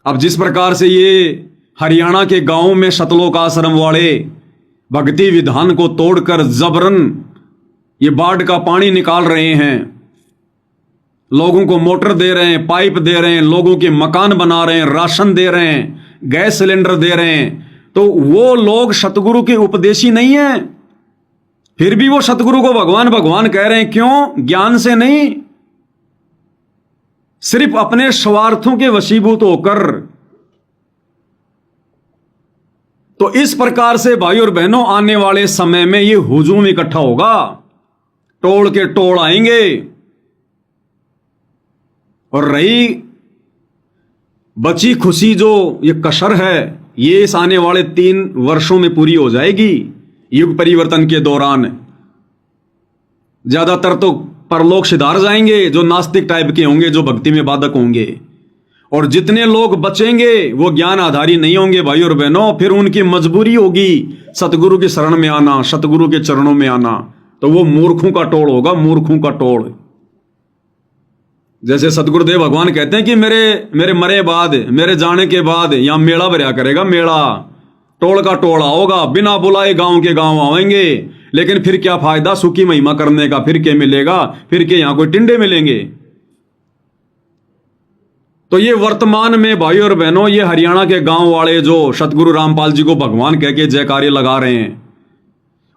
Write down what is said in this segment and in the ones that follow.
अब जिस प्रकार से ये हरियाणा के गांवों में सतलोक आश्रम वाले भक्ति विधान को तोड़कर जबरन ये बाढ़ का पानी निकाल रहे हैं, लोगों को मोटर दे रहे हैं, पाइप दे रहे हैं, लोगों के मकान बना रहे हैं, राशन दे रहे हैं, गैस सिलेंडर दे रहे हैं, तो वो लोग सतगुरु के उपदेशी नहीं है। फिर भी वो सतगुरु को भगवान भगवान कह रहे हैं। क्यों? ज्ञान से नहीं, सिर्फ अपने स्वार्थों के वशीभूत होकर। तो इस प्रकार से भाई और बहनों, आने वाले समय में ये हुजूम इकट्ठा होगा, टोल के टोल आएंगे। और रही बची खुशी, जो ये कसर है, ये इस आने वाले 3 वर्षों में पूरी हो जाएगी। युग परिवर्तन के दौरान ज्यादातर तो परलोक सिधार जाएंगे, जो नास्तिक टाइप के होंगे, जो भक्ति में बाधक होंगे। और जितने लोग बचेंगे वो ज्ञान आधारी नहीं होंगे भाई और बहनों। फिर उनकी मजबूरी होगी सतगुरु की शरण में आना, सतगुरु के चरणों में आना। तो वो मूर्खों का टोल होगा, मूर्खों का टोल। जैसे सतगुरुदेव भगवान कहते हैं कि मेरे मरे बाद, मेरे जाने के बाद यहां मेला भरा करेगा, मेला। टोल का टोला होगा, बिना बुलाए गांव के गांव आएंगे। लेकिन फिर क्या फायदा सुखी महिमा करने का? फिर क्या मिलेगा? फिर के यहां कोई टिंडे मिलेंगे? तो ये वर्तमान में भाई और बहनों, ये हरियाणा के गांव वाले जो सतगुरु रामपाल जी को भगवान कह के जयकारे लगा रहे हैं,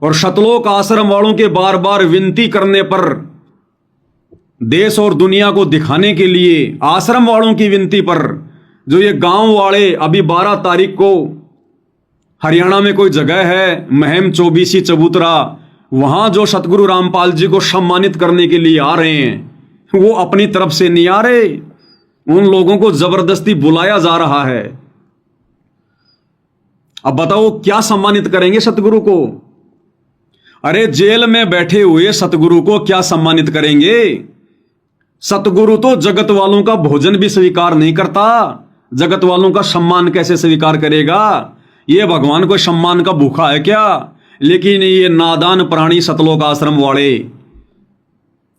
और सतलोक आश्रम वालों के बार बार विनती करने पर, देश और दुनिया को दिखाने के लिए, आश्रम वालों की विनती पर, जो ये गांव वाले अभी 12 तारीख को हरियाणा में कोई जगह है महम चौबीसी चबूतरा, वहां जो सतगुरु रामपाल जी को सम्मानित करने के लिए आ रहे हैं, वो अपनी तरफ से नहीं आ रहे। उन लोगों को जबरदस्ती बुलाया जा रहा है। अब बताओ क्या सम्मानित करेंगे सतगुरु को? अरे जेल में बैठे हुए सतगुरु को क्या सम्मानित करेंगे? सतगुरु तो जगत वालों का भोजन भी स्वीकार नहीं करता, जगत वालों का सम्मान कैसे स्वीकार करेगा? ये भगवान को सम्मान का भूखा है क्या? लेकिन ये नादान प्राणी सतलोक आश्रम वाले,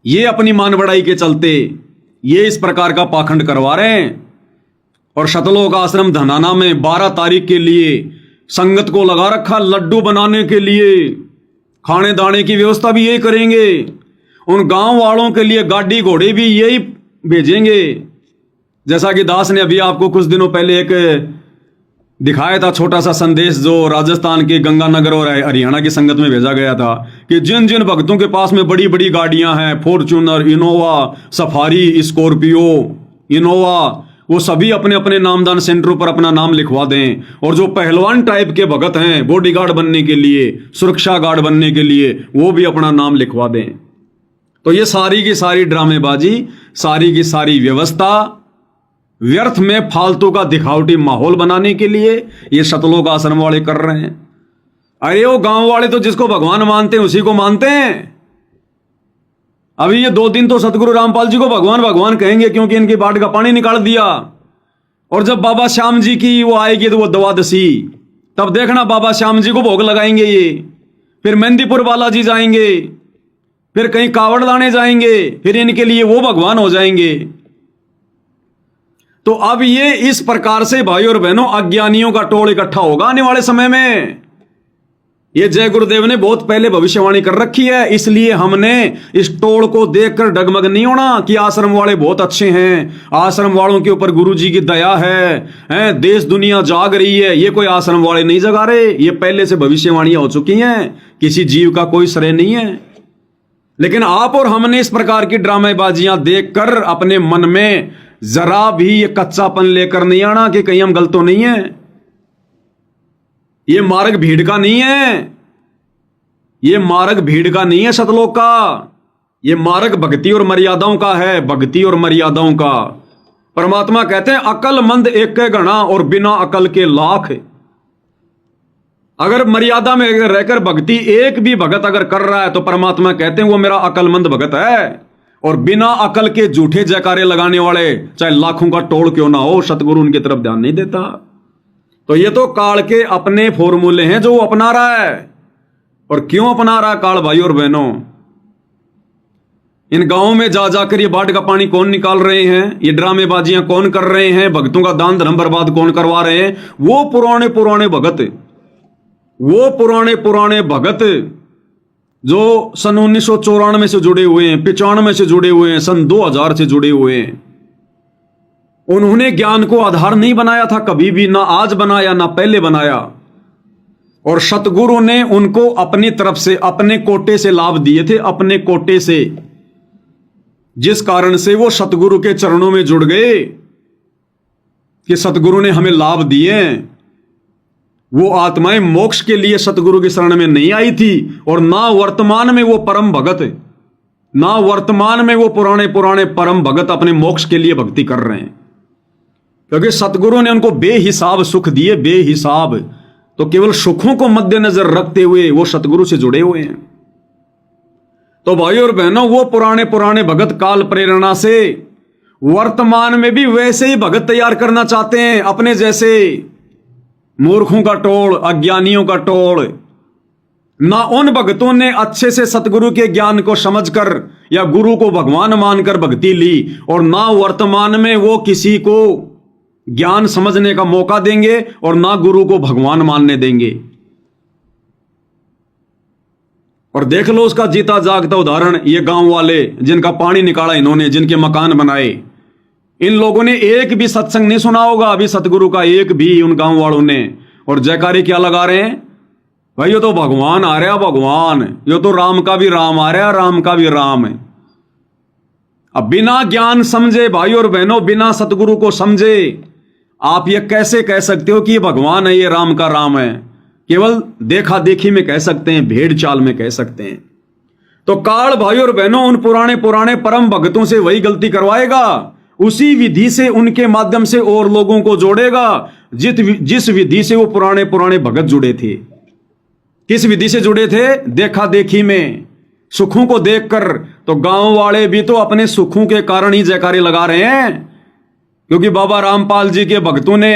ये अपनी मान बढ़ाई के चलते ये इस प्रकार का पाखंड करवा रहे हैं। और सतलोक आश्रम धनाना में 12 तारीख के लिए संगत को लगा रखा लड्डू बनाने के लिए, खाने दाने की व्यवस्था भी यही करेंगे। उन गांव वालों के लिए गाड़ी घोड़े भी यही भेजेंगे। जैसा कि दास ने अभी आपको कुछ दिनों पहले एक दिखाया था छोटा सा संदेश, जो राजस्थान के गंगानगर और हरियाणा की संगत में भेजा गया था, कि जिन जिन भक्तों के पास में बड़ी बड़ी गाड़ियां हैं, Fortuner, Innova, safari, Scorpio, Innova, वो सभी अपने अपने नामदान सेंटरों पर अपना नाम लिखवा दें। और जो पहलवान टाइप के भगत हैं बॉडीगार्ड बनने के लिए, सुरक्षा गार्ड बनने के लिए, वो भी अपना नाम लिखवा दें। तो ये सारी की सारी ड्रामेबाजी, सारी की सारी व्यवस्था व्यर्थ में फालतू का दिखावटी माहौल बनाने के लिए ये सतलोक आश्रम वाले कर रहे हैं। अरे वो गांव वाले तो जिसको भगवान मानते हैं उसी को मानते हैं। अभी ये 2 दिन तो सतगुरु रामपाल जी को भगवान भगवान कहेंगे, क्योंकि इनकी बाढ़ का पानी निकाल दिया। और जब बाबा श्याम जी की वो आएगी, तो वो द्वादशी, तब देखना बाबा श्याम जी को भोग लगाएंगे ये। फिर मेहंदीपुर बालाजी जाएंगे, फिर कहीं कावड़ लाने जाएंगे, फिर इनके लिए वो भगवान हो जाएंगे। तो अब ये इस प्रकार से भाई और बहनों अज्ञानियों का टोल इकट्ठा होगा आने वाले समय में। ये जय गुरुदेव ने बहुत पहले भविष्यवाणी कर रखी है। इसलिए हमने इस टोल को देखकर डगमग नहीं होना कि आश्रम वाले बहुत अच्छे हैं, आश्रम वालों के ऊपर गुरु जी की दया है, देश दुनिया जाग रही है। ये कोई आश्रम वाले नहीं जगा रहे, ये पहले से भविष्यवाणियां हो चुकी हैं। किसी जीव का कोई श्रेय नहीं है। लेकिन आप और हमने इस प्रकार की ड्रामेबाजियां देखकर अपने मन में जरा भी ये कच्चापन लेकर नहीं आना कि कहीं हम गलत तो नहीं है। ये मार्ग भीड़ का नहीं है, ये मार्ग भीड़ का नहीं है सतलोक का। ये मार्ग भक्ति और मर्यादाओं का है, भक्ति और मर्यादाओं का। परमात्मा कहते हैं अकलमंद एक के गणा और बिना अकल के लाख। अगर मर्यादा में रहकर भक्ति एक भी भगत अगर कर रहा है तो परमात्मा कहते हैं वो मेरा अकलमंद भगत है। और बिना अकल के झूठे जयकारे लगाने वाले चाहे लाखों का टोल क्यों ना हो, सतगुरु उनकी तरफ ध्यान नहीं देता। तो ये तो काल के अपने फॉर्मूले हैं जो वो अपना रहा है। और क्यों अपना रहा काल भाई और बहनों? इन गांवों में जा जाकर ये बाढ़ का पानी कौन निकाल रहे हैं, ये ड्रामेबाजियां कौन कर रहे हैं, भक्तों का दान धर्म बर्बाद कौन करवा रहे हैं? वो पुराने पुराने भगत, वो पुराने पुराने भगत जो सन 1994 से जुड़े हुए हैं, 95 से जुड़े हुए हैं, सन 2000 से जुड़े हुए हैं। उन्होंने ज्ञान को आधार नहीं बनाया था कभी भी, ना आज बनाया ना पहले बनाया। और सतगुरु ने उनको अपनी तरफ से, अपने कोटे से लाभ दिए थे, अपने कोटे से, जिस कारण से वो सतगुरु के चरणों में जुड़ गए कि सतगुरु ने हमें लाभ दिए। वो आत्माएं मोक्ष के लिए सतगुरु की शरण में नहीं आई थी, और ना वर्तमान में वो परम भगत, ना वर्तमान में वो पुराने पुराने परम भगत अपने मोक्ष के लिए भक्ति कर रहे हैं, क्योंकि सतगुरु ने उनको बेहिसाब सुख दिए, बेहिसाब। तो केवल सुखों को मद्देनजर रखते हुए वो सतगुरु से जुड़े हुए हैं। तो भाई और बहनों, वो पुराने पुराने भगत काल प्रेरणा से वर्तमान में भी वैसे ही भगत तैयार करना चाहते हैं, अपने जैसे मूर्खों का टोल, अज्ञानियों का टोल। ना उन भक्तों ने अच्छे से सतगुरु के ज्ञान को समझकर या गुरु को भगवान मानकर भक्ति ली, और ना वर्तमान में वो किसी को ज्ञान समझने का मौका देंगे, और ना गुरु को भगवान मानने देंगे। और देख लो उसका जीता जागता उदाहरण, ये गांव वाले जिनका पानी निकाला इन्होंने, जिनके मकान बनाए, इन लोगों ने एक भी सत्संग नहीं सुना होगा अभी सतगुरु का, एक भी, उन गांव वालों ने। और जयकारे क्या लगा रहे हैं? भाई ये तो भगवान आ रहा, भगवान, ये तो राम का भी राम आ रहा, राम का भी राम है। अब बिना ज्ञान समझे भाई और बहनों, बिना सतगुरु को समझे आप ये कैसे कह सकते हो कि ये भगवान है, ये राम का राम है? केवल देखा देखी में कह सकते हैं, भेड़ चाल में कह सकते हैं। तो काल भाई और बहनों उन पुराने पुराने परम भक्तों से वही गलती करवाएगा, उसी विधि से उनके माध्यम से और लोगों को जोड़ेगा जिस विधि से वो पुराने पुराने भगत जुड़े थे। किस विधि से जुड़े थे? देखा देखी में, सुखों को देखकर। तो गांव वाले भी तो अपने सुखों के कारण ही जयकारे लगा रहे हैं, क्योंकि बाबा रामपाल जी के भक्तों ने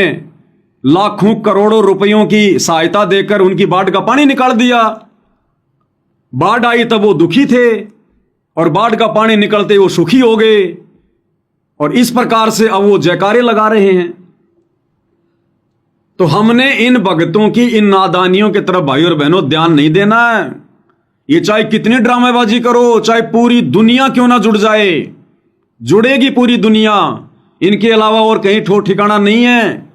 लाखों करोड़ों रुपयों की सहायता देकर उनकी बाढ़ का पानी निकाल दिया। बाढ़ आई तब वो दुखी थे, और बाढ़ का पानी निकलते वो सुखी हो गए, और इस प्रकार से अब वो जयकारे लगा रहे हैं। तो हमने इन भक्तों की, इन नादानियों की तरफ भाई और बहनों ध्यान नहीं देना है। ये चाहे कितनी ड्रामेबाजी करो, चाहे पूरी दुनिया क्यों ना जुड़ जाए, जुड़ेगी पूरी दुनिया, इनके अलावा और कहीं ठोर ठिकाना नहीं है।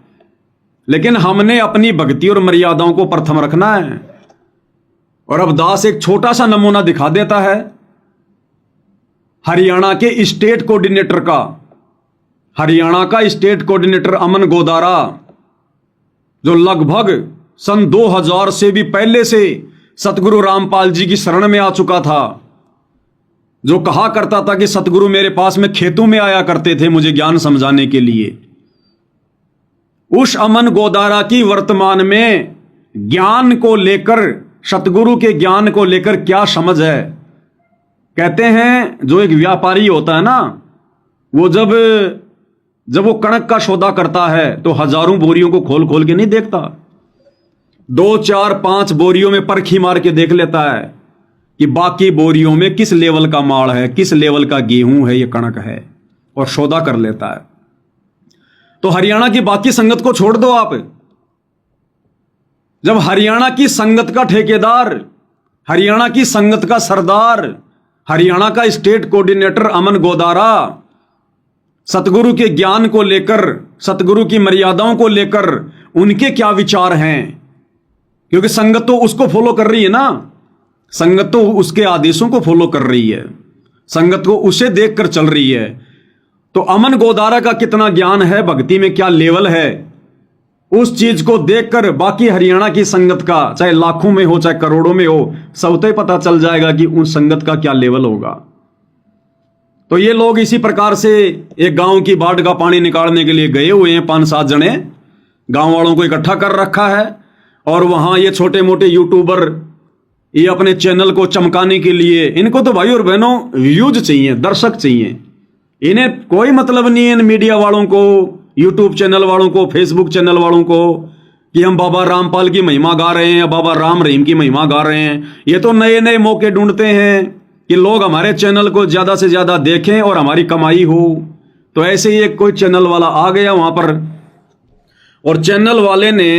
लेकिन हमने अपनी भक्ति और मर्यादाओं को प्रथम रखना है। और अब दास एक छोटा सा नमूना दिखा देता है हरियाणा के स्टेट कोऑर्डिनेटर का। हरियाणा का स्टेट कोऑर्डिनेटर अमन गोदारा, जो लगभग सन 2000 से भी पहले से सतगुरु रामपाल जी की शरण में आ चुका था, जो कहा करता था कि सतगुरु मेरे पास में खेतों में आया करते थे मुझे ज्ञान समझाने के लिए। उस अमन गोदारा की वर्तमान में ज्ञान को लेकर, सतगुरु के ज्ञान को लेकर क्या समझ है? कहते हैं जो एक व्यापारी होता है ना, वो जब वो कणक का सौदा करता है तो हजारों बोरियों को खोल खोल के नहीं देखता, 2 4 5 बोरियों में परखी मार के देख लेता है कि बाकी बोरियों में किस लेवल का माल है, किस लेवल का गेहूं है, ये कणक है, और सौदा कर लेता है। तो हरियाणा की बाकी संगत को छोड़ दो आप, जब हरियाणा की संगत का ठेकेदार, हरियाणा की संगत का सरदार, हरियाणा का स्टेट कोऑर्डिनेटर अमन गोदारा सतगुरु के ज्ञान को लेकर, सतगुरु की मर्यादाओं को लेकर उनके क्या विचार हैं, क्योंकि संगत तो उसको फॉलो कर रही है ना, संगत तो उसके आदेशों को फॉलो कर रही है, संगत को उसे देखकर चल रही है। तो अमन गोदारा का कितना ज्ञान है, भक्ति में क्या लेवल है, उस चीज को देखकर बाकी हरियाणा की संगत का, चाहे लाखों में हो चाहे करोड़ों में हो, सबको पता चल जाएगा कि उन संगत का क्या लेवल होगा। तो ये लोग इसी प्रकार से एक गांव की बाढ़ का पानी निकालने के लिए गए हुए हैं, 5-7 जने गांव वालों को इकट्ठा कर रखा है, और वहां ये छोटे मोटे यूट्यूबर ये अपने चैनल को चमकाने के लिए, इनको तो भाई और बहनों व्यूज चाहिए, दर्शक चाहिए, इन्हें कोई मतलब नहीं है इन मीडिया वालों को, यूट्यूब चैनल वालों को, फेसबुक चैनल वालों को, कि हम बाबा रामपाल की महिमा गा रहे हैं या बाबा राम रहीम की महिमा गा रहे हैं। ये तो नए नए मौके ढूंढते हैं कि लोग हमारे चैनल को ज्यादा से ज्यादा देखें और हमारी कमाई हो। तो ऐसे ही एक कोई चैनल वाला आ गया वहां पर, और चैनल वाले ने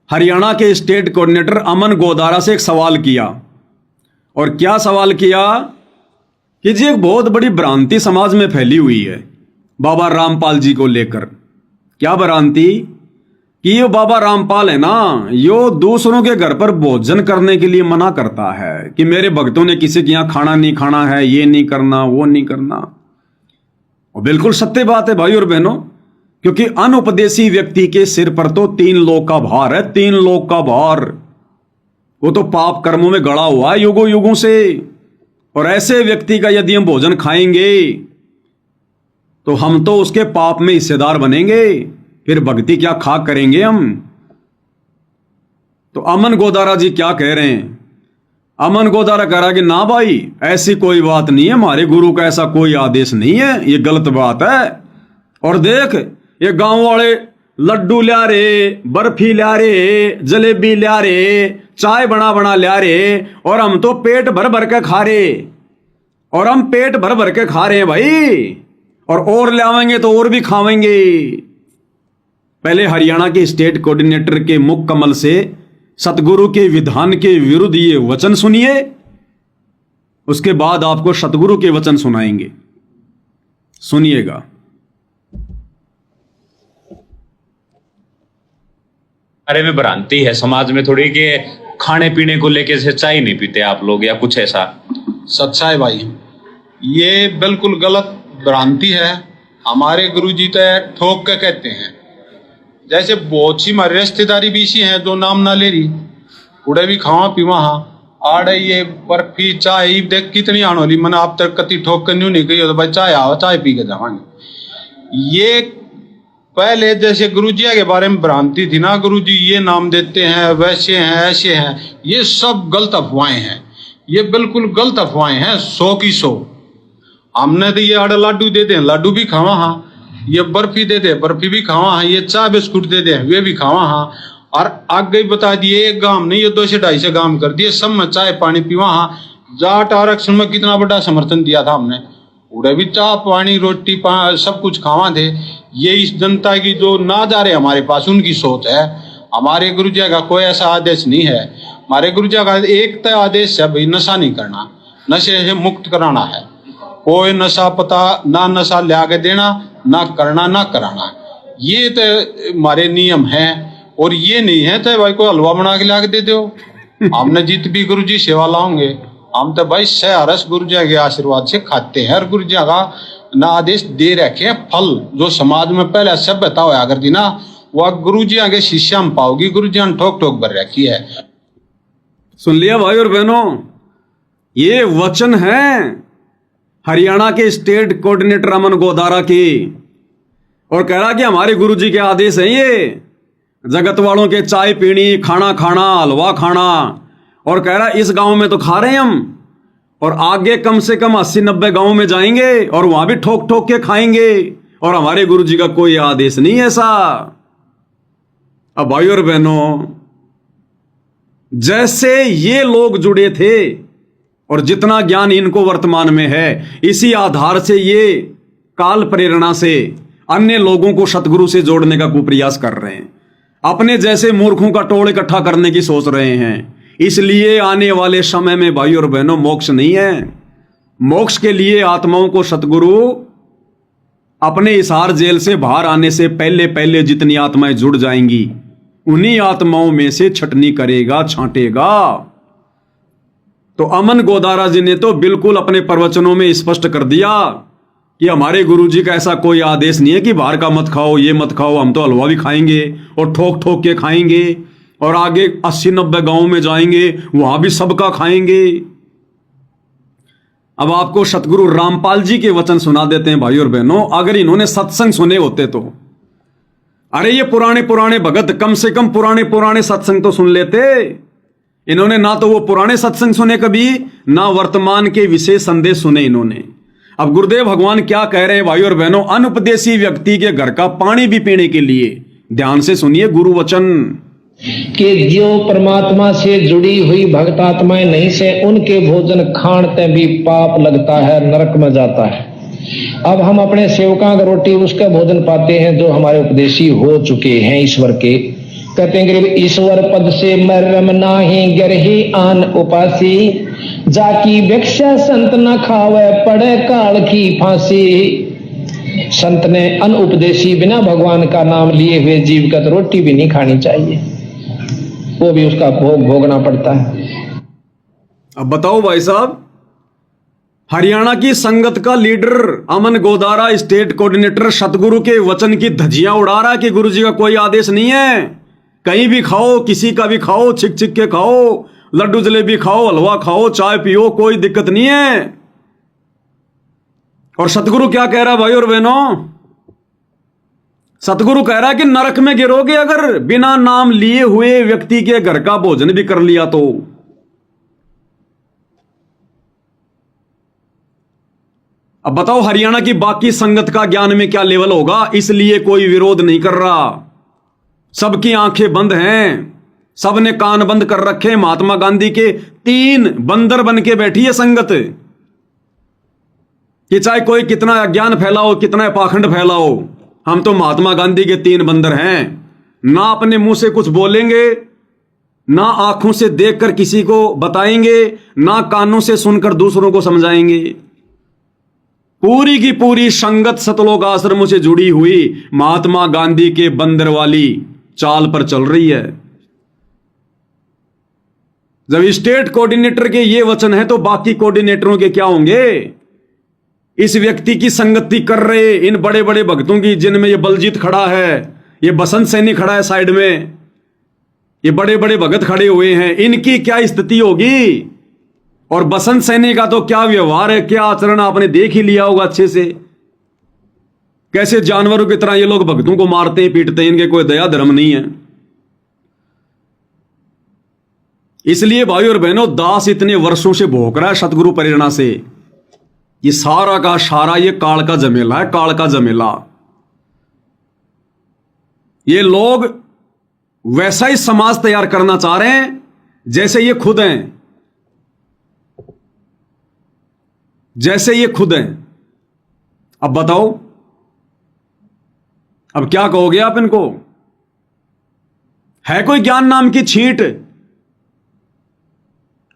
हरियाणा के स्टेट कोऑर्डिनेटर अमन गोदारा से एक सवाल किया। और क्या सवाल किया कि जी एक बहुत बड़ी भ्रांति समाज में फैली हुई है बाबा रामपाल जी को लेकर। क्या भ्रांति? कि ये बाबा रामपाल है ना, यो दूसरों के घर पर भोजन करने के लिए मना करता है कि मेरे भक्तों ने किसी के यहां खाना नहीं खाना है, ये नहीं करना, वो नहीं करना। और बिल्कुल सत्य बात है भाई और बहनों, क्योंकि अनुपदेशी व्यक्ति के सिर पर तो 3 लोक का भार है, 3 लोक का भार। वो तो पाप कर्मों में गड़ा हुआ है युगों युगों से। और ऐसे व्यक्ति का यदि हम भोजन खाएंगे तो हम तो उसके पाप में हिस्सेदार बनेंगे, फिर भक्ति क्या खा करेंगे हम। तो अमन गोदारा जी क्या कह रहे हैं? अमन गोदारा कह रहा कि ना भाई ऐसी कोई बात नहीं है, हमारे गुरु का ऐसा कोई आदेश नहीं है, ये गलत बात है। और देख ये गांव वाले लड्डू ला रे, बर्फी ला रे, जलेबी ला रे, चाय बना बना ला रे, और हम तो पेट भर भर के खा रहे, और हम पेट भर भर के खा रहे हैं भाई, और लावेंगे तो और भी खावेंगे। पहले हरियाणा के स्टेट कोऑर्डिनेटर के मुख कमल से सतगुरु के विधान के विरुद्ध ये वचन सुनिए, उसके बाद आपको सतगुरु के वचन सुनाएंगे। सुनिएगा। बारे में भ्रांति है समाज में थोड़ी कि खाने पीने को लेके से चाय नहीं पीते आप लोग या कुछ ऐसा। सच्चाई भाई, ये बिल्कुल गलत भ्रांति है। हमारे गुरुजी तो ठोक के कहते हैं, जैसे बहुत सी हमारी रिश्तेदारी भी इसी हैं जो नाम ना ले रही, उड़े भी खावा पीवा हाँ आड़े ये बर्फी चाय देख कितनी आनोली मैंने आप तक कति ठोक कर नहीं गई तो भाई चाय आओ चाय पी के जावांगे। ये पहले जैसे गुरुजी के बारे में भ्रांति थी ना, गुरुजी ये नाम देते हैं, वैसे हैं, ऐसे हैं, ये सब गलत अफवाहें हैं। ये बिल्कुल गलत अफवाहें हैं, 100 की 100। हमने तो ये आड़े लाडू दे दें, लाडू भी खावा हाँ, ये बर्फी दे दे, बर्फी भी खावा हाँ, ये चाय बिस्कुट दे दे, वे भी खावा हाँ। और आगे बता दिए एक गांव नहीं, ये 200-250 गांव कर दिए, सब में चाय पानी पीवा हाँ। जाट आरक्षण में कितना बड़ा समर्थन दिया था हमने, उड़े भी चाय पानी रोटी सब कुछ खावा थे। ये इस जनता की जो ना जा रहे हमारे पास उनकी सोच है। हमारे गुरुजी का कोई ऐसा आदेश नहीं है। हमारे गुरुजी का एक तय आदेश है भाई, नशा नहीं करना, नशे से मुक्त कराना है। कोई नशा पता ना, नशा लिया के देना ना, करना ना कराना, ये तो हमारे नियम हैं। और ये नहीं है तो भाई कोई हलवा बना के ला के दे दो। हमने जित भी गुरुजी सेवा लाओगे, हम तो भाई सहरस गुरुजी के आशीर्वाद से खाते हैं। और गुरुजी का ना आदेश दे रखे हैं, फल जो समाज में पहले सभ्यता होया करती ना, वह गुरुजी के शिष्य में पाओगी। गुरुजी ने ठोक ठोक भर रखी है। सुन लिया भाई और बहनों, ये वचन है हरियाणा के स्टेट कोऑर्डिनेटर अमन गोदारा की, और कह रहा कि हमारे गुरुजी के आदेश हैं ये, जगत वालों के चाय पीनी, खाना खाना, हलवा खाना। और कह रहा इस गांव में तो खा रहे हैं हम, और आगे कम से कम 80-90 गांव में जाएंगे और वहां भी ठोक ठोक के खाएंगे, और हमारे गुरुजी का कोई आदेश नहीं ऐसा। अब भाई और बहनों, जैसे ये लोग जुड़े थे और जितना ज्ञान इनको वर्तमान में है, इसी आधार से ये काल प्रेरणा से अन्य लोगों को सतगुरु से जोड़ने का कुप्रयास कर रहे हैं। अपने जैसे मूर्खों का टोल इकट्ठा करने की सोच रहे हैं। इसलिए आने वाले समय में भाई और बहनों मोक्ष नहीं है। मोक्ष के लिए आत्माओं को सतगुरु अपने हिसार जेल से बाहर आने से पहले पहले जितनी आत्माएं जुड़ जाएंगी, उन्हीं आत्माओं में से छटनी करेगा, छांटेगा। तो अमन गोदारा जी ने तो बिल्कुल अपने प्रवचनों में स्पष्ट कर दिया कि हमारे गुरुजी का ऐसा कोई आदेश नहीं है कि बाहर का मत खाओ, ये मत खाओ, हम तो हलवा भी खाएंगे और ठोक ठोक के खाएंगे, और आगे 80-90 गांव में जाएंगे, वहां भी सबका खाएंगे। अब आपको सतगुरु रामपाल जी के वचन सुना देते हैं भाई और बहनों। अगर इन्होंने सत्संग सुने होते तो, अरे ये पुराने पुराने भगत कम से कम पुराने पुराने सत्संग तो सुन लेते। इन्होंने ना तो वो पुराने सत्संग सुने कभी, ना वर्तमान के विशेष संदेश सुने इन्होंने। अब गुरुदेव भगवान क्या कह रहे हैं भाई और बहनों, अनुपदेशी व्यक्ति के घर का पानी भी पीने के लिए ध्यान से सुनिए गुरु वचन। कि जो परमात्मा से जुड़ी हुई भक्त आत्माएं नहीं से उनके भोजन खाणते भी पाप लगता है, नरक में जाता है। अब हम अपने सेवकां का रोटी उसका भोजन पाते हैं जो हमारे उपदेशी हो चुके हैं ईश्वर के। कहते हैं कि ईश्वर पद से मरम नाही गरही आन उपासी, जाकी भिक्षा संत न खावे पड़े काल की फांसी। संत ने अनुपदेशी बिना भगवान का नाम लिए हुए जीव का तो रोटी भी नहीं खानी चाहिए, वो भी उसका भोग भोगना पड़ता है। अब बताओ भाई साहब, हरियाणा की संगत का लीडर अमन गोदारा स्टेट कोऑर्डिनेटर सतगुरु के वचन की धज्जियां उड़ा रहा है कि गुरु जी का कोई आदेश नहीं है, कहीं भी खाओ, किसी का भी खाओ, छिक छिक के खाओ, लड्डू जलेबी खाओ, हलवा खाओ, चाय पियो, कोई दिक्कत नहीं है। और सतगुरु क्या कह रहा है भाई और बहनों? सतगुरु कह रहा है कि नरक में गिरोगे अगर बिना नाम लिए हुए व्यक्ति के घर का भोजन भी कर लिया तो। अब बताओ हरियाणा की बाकी संगत का ज्ञान में क्या लेवल होगा? इसलिए कोई विरोध नहीं कर रहा, सबकी आंखें बंद हैं, सबने कान बंद कर रखे। महात्मा गांधी के 3 बंदर बन के बैठी है संगत कि चाहे कोई कितना अज्ञान फैलाओ, कितना पाखंड फैलाओ, हम तो महात्मा गांधी के 3 बंदर हैं। ना अपने मुंह से कुछ बोलेंगे, ना आंखों से देखकर किसी को बताएंगे, ना कानों से सुनकर दूसरों को समझाएंगे। पूरी की पूरी संगत सतलोक आश्रमों से जुड़ी हुई महात्मा गांधी के बंदर वाली चाल पर चल रही है। जब स्टेट कोऑर्डिनेटर के ये वचन है तो बाकी कोऑर्डिनेटरों के क्या होंगे? इस व्यक्ति की संगति कर रहे इन बड़े बड़े भक्तों की, जिनमें ये बलजीत खड़ा है, ये बसंत सैनी खड़ा है साइड में, ये बड़े बड़े भगत खड़े हुए हैं, इनकी क्या स्थिति होगी? और बसंत सैनी का तो क्या व्यवहार है, क्या आचरण आपने देख ही लिया होगा अच्छे से। कैसे जानवरों की तरह ये लोग भक्तों को मारते हैं, पीटते हैं, इनके कोई दया धर्म नहीं है। इसलिए भाई और बहनों, दास इतने वर्षों से भोग रहा है सतगुरु प्रेरणा से। ये सारा का सारा ये काल का झमेला है, काल का झमेला। ये लोग वैसा ही समाज तैयार करना चाह रहे हैं जैसे ये खुद हैं, जैसे ये खुद हैं। अब बताओ, अब क्या कहोगे आप इनको? है कोई ज्ञान नाम की छींट?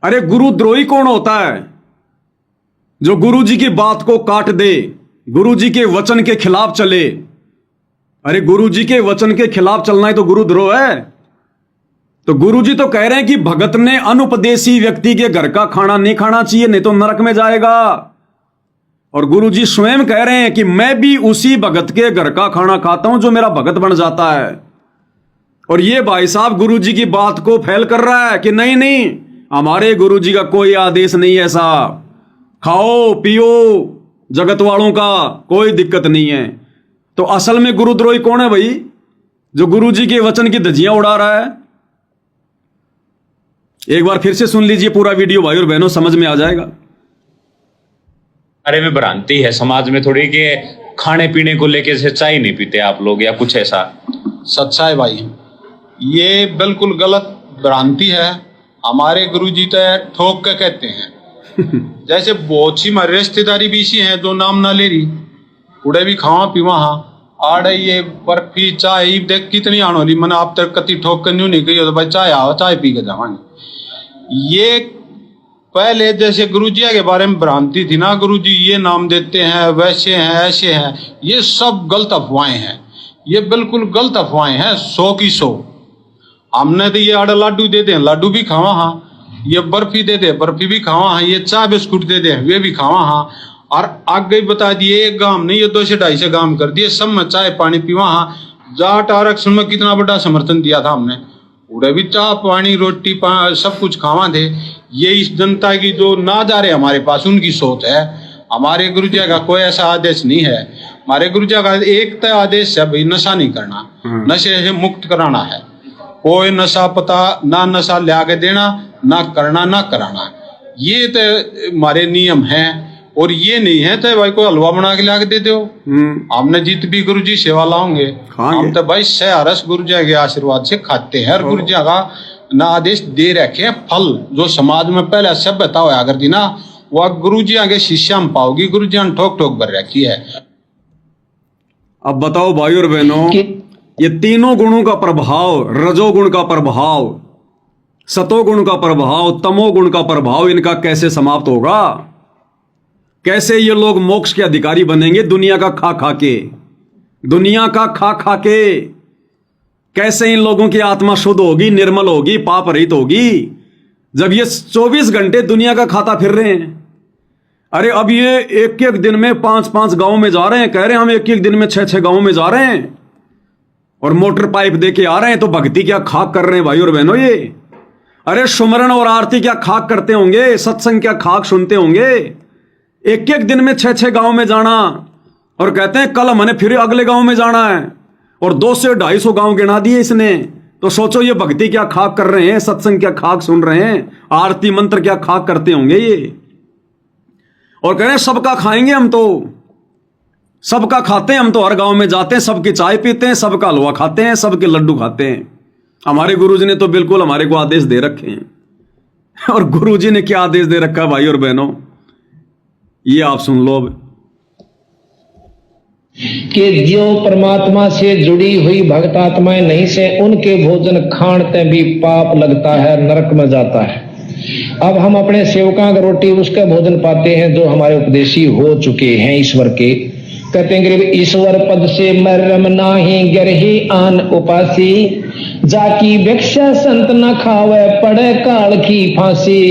अरे गुरुद्रोही कौन होता है? जो गुरु जी की बात को काट दे, गुरु जी के वचन के खिलाफ चले। अरे गुरु जी के वचन के खिलाफ चलना ही तो गुरुद्रोह है। तो गुरु जी तो कह रहे हैं कि भगत ने अनुपदेशी व्यक्ति के घर का खाना नहीं खाना चाहिए, नहीं तो नरक में जाएगा। और गुरु जी स्वयं कह रहे हैं कि मैं भी उसी भगत के घर का खाना खाता हूं जो मेरा भगत बन जाता है। और ये भाई साहब गुरु जी की बात को फैल कर रहा है कि नहीं नहीं, हमारे गुरु जी का कोई आदेश नहीं है साहब, खाओ पियो, जगत वालों का कोई दिक्कत नहीं है। तो असल में गुरुद्रोही कौन है भाई, जो गुरु जी के वचन की धज्जियां उड़ा रहा है? एक बार फिर से सुन लीजिए पूरा वीडियो भाई और बहनों, समझ में आ जाएगा। अरे में भ्रांति है समाज में थोड़ी कि खाने पीने को लेके से चाय नहीं पीते आप लोग या कुछ ऐसा। सच्चा है भाई, ये बिल्कुल गलत भ्रांति है। हमारे गुरुजी तो ठोक के कहते हैं जैसे बहुत सी हमारी रिश्तेदारी भी इसी हैं जो नाम ना ले रही, उड़े भी खावा पीवा हाँ आड़े ये बर्फी चाय देख कितनी आनोली, मैंने आप तक कति ठोक कर नहीं कही तो भाई चाय आओ चाय पी के जावांगे। ये पहले जैसे गुरुजी के बारे में भ्रांति थी ना, गुरुजी ये नाम देते हैं, वैसे हैं, ऐसे हैं, ये सब गलत अफवाहें हैं। ये बिल्कुल गलत अफवाहें हैं, 100 की 100। हमने तो ये आड़ा लाडू दे दे, लाडू भी खावा हाँ, ये बर्फी दे दे, बर्फी भी खावा हाँ, ये चाय बिस्कुट दे दे, वे भी खावा हाँ। और आगे बता दिए 1 गांव नहीं, ये 200-250 गांव कर दिए, सब में चाय पानी पीवा हाँ। जाट आरक्षण में कितना बड़ा समर्थन दिया था हमने, उड़े भी चाय पानी रोटी सब कुछ खावा थे। ये इस जनता की जो ना जा रहे हमारे पास उनकी सोच है। हमारे गुरुजी का कोई ऐसा आदेश नहीं है। हमारे गुरुजी का एक तय आदेश है भाई, नशा नहीं करना, नशे से मुक्त कराना है। कोई नशा पता ना, नशा ले आके देना ना, करना ना कराना, ये तो हमारे नियम हैं। और ये नहीं है तो भाई कोई हलवा बना के ला के दे दो, हमने जीत भी गुरु जी सेवा लाओगे, हम तो भाई सहरस गुरु जी के आशीर्वाद से खाते हैं। और गुरु जी का ना आदेश दे रखे हैं, फल जो समाज में पहले सभ्यता होया करती ना, वह गुरु जी आगे शिष्या में पाओगी। गुरु जी ने ठोक ठोक भर रखी है। अब बताओ भाई और बहनों, ये तीनों गुणों का प्रभाव, रजोगुण का प्रभाव, सतोगुण का प्रभाव, तमोगुण का प्रभाव, इनका कैसे समाप्त होगा? कैसे ये लोग मोक्ष के अधिकारी बनेंगे दुनिया का खा खा के, दुनिया का खा खा के? कैसे इन लोगों की आत्मा शुद्ध होगी, निर्मल होगी, पाप रहित होगी, जब ये 24 घंटे दुनिया का खाता फिर रहे हैं? अरे अब ये एक एक दिन में 5-5 गांव में जा रहे हैं, कह रहे हैं हम एक एक दिन में 6-6 गांव में जा रहे हैं और मोटर पाइप दे के आ रहे हैं। तो भक्ति क्या खाक कर रहे हैं भाई और बहनों ये? अरे सुमरन और आरती क्या खाक करते होंगे, सत्संग क्या खाक सुनते होंगे? एक एक दिन में 6-6 गांव में जाना और कहते हैं कल हमने फिर अगले गांव में जाना है, और 200 से 250 गांव गिना दिए इसने। तो सोचो ये भक्ति क्या खाक कर रहे हैं, सत्संग क्या खाक सुन रहे हैं, आरती मंत्र क्या खाक करते होंगे ये? और कह रहे हैं सबका खाएंगे हम, तो सबका खाते हैं हम, तो हर गांव में जाते हैं, सबकी चाय पीते हैं, सबका हलवा खाते हैं, सबके लड्डू खाते हैं। हमारे गुरुजी ने तो बिल्कुल हमारे को आदेश दे रखे हैं। और गुरुजी ने क्या आदेश दे रखा है भाई और बहनों, ये आप सुन लो अब। कि जो परमात्मा से जुड़ी हुई भक्त आत्माएं नहीं से, उनके भोजन खाणते भी पाप लगता है, नरक में जाता है। अब हम अपने सेवका का रोटी उसका भोजन पाते हैं जो हमारे उपदेशी हो चुके हैं ईश्वर के। कहते हैं कि ईश्वर पद से मरम नाही गरही आन उपासी, जाकी भिक्षा संत न खावे पड़े काल की फांसी।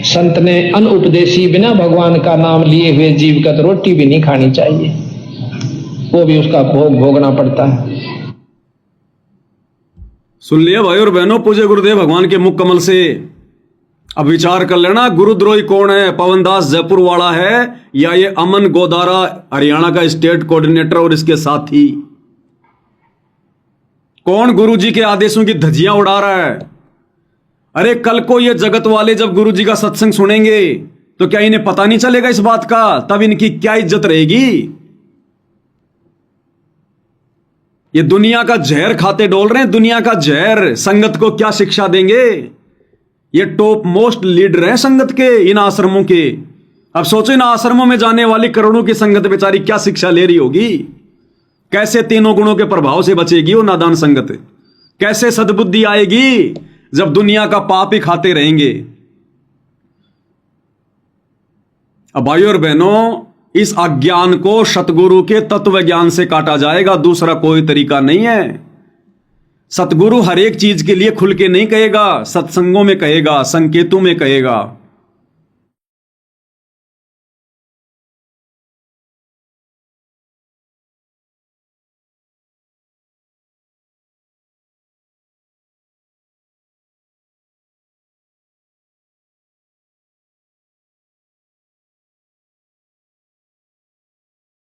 संत ने अनुपदेशी बिना भगवान का नाम लिए हुए जीव का तो रोटी भी नहीं खानी चाहिए, वो भी उसका भोग भोगना पड़ता है। सुन लिया भाई और बहनों पूज्य गुरुदेव भगवान के मुख कमल से। अब विचार कर लेना गुरुद्रोही कौन है, पवनदास जयपुर वाला है या ये अमन गोदारा हरियाणा का स्टेट कोऑर्डिनेटर और इसके साथी? कौन गुरुजी के आदेशों की धज्जियां उड़ा रहा है? अरे कल को ये जगत वाले जब गुरुजी का सत्संग सुनेंगे तो क्या इन्हें पता नहीं चलेगा इस बात का? तब इनकी क्या इज्जत रहेगी? ये दुनिया का जहर खाते डोल रहे हैं, दुनिया का जहर। संगत को क्या शिक्षा देंगे? ये टॉप मोस्ट लीडर हैं संगत के, इन आश्रमों के। अब सोचो इन आश्रमों में जाने वाली करोड़ों की संगत बेचारी क्या शिक्षा ले रही होगी? कैसे तीनों गुणों के प्रभाव से बचेगी वो नादान संगत? कैसे सद्बुद्धि आएगी जब दुनिया का पाप ही खाते रहेंगे? अब भाइयों और बहनों, इस अज्ञान को सतगुरु के तत्व ज्ञान से काटा जाएगा, दूसरा कोई तरीका नहीं है। सतगुरु हर एक चीज के लिए खुल के नहीं कहेगा, सत्संगों में कहेगा, संकेतों में कहेगा।